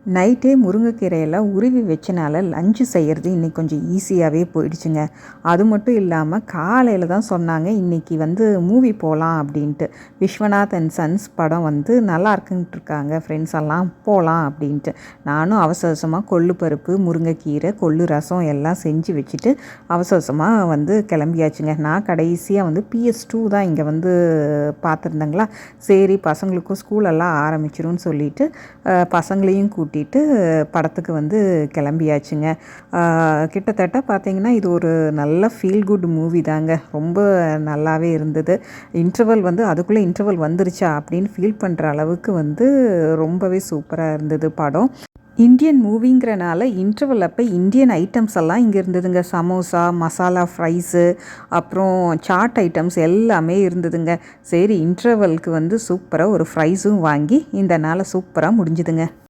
நைட்டே முருங்கைக்கீரையெல்லாம் உருவி வச்சனால லஞ்சு செய்கிறது இன்றைக்கி கொஞ்சம் ஈஸியாகவே போயிடுச்சுங்க. அது மட்டும் இல்லாமல் காலையில் தான் சொன்னாங்க இன்றைக்கி மூவி போகலாம் அப்படின்ட்டு. விஸ்வநாத் அண்ட் சன்ஸ் படம் நல்லா இருக்குன்ட்டு இருக்காங்க, ஃப்ரெண்ட்ஸ் எல்லாம் போகலாம் அப்படின்ட்டு. நானும் அவசர அவசரமாக கொள்ளு பருப்பு, முருங்கைக்கீரை, கொள்ளு ரசம் எல்லாம் செஞ்சு வச்சுட்டு அவசர அவசரமாக கிளம்பியாச்சுங்க. நான் கடைசியாக PS2 தான் இங்கே பார்த்துருந்தேங்களா. சரி பசங்களுக்கும் ஸ்கூலெல்லாம் ஆரம்பிச்சிரும்னு சொல்லிட்டு பசங்களையும் கூட்டிகிட்டு படத்துக்கு கிளம்பியாச்சுங்க. கிட்டத்தட்ட பார்த்திங்கன்னா இது ஒரு நல்ல ஃபீல் குட் மூவி தாங்க. ரொம்ப நல்லாவே இருந்தது. இன்டர்வல் அதுக்குள்ளே இன்டர்வல் வந்துருச்சா அப்படின்னு ஃபீல் பண்ணுற அளவுக்கு ரொம்பவே சூப்பராக இருந்தது படம். இந்தியன் மூவிங்கிறனால இன்டர்வல் அப்போ இந்தியன் ஐட்டம்ஸ் எல்லாம் இங்கே இருந்ததுங்க. சமோசா, மசாலா ஃப்ரைஸு, அப்புறம் சாட் ஐட்டம்ஸ் எல்லாமே இருந்ததுங்க. சரி இன்டர்வலுக்கு சூப்பராக ஒரு ஃப்ரைஸும் வாங்கி இந்த நாளை சூப்பராக முடிஞ்சுதுங்க.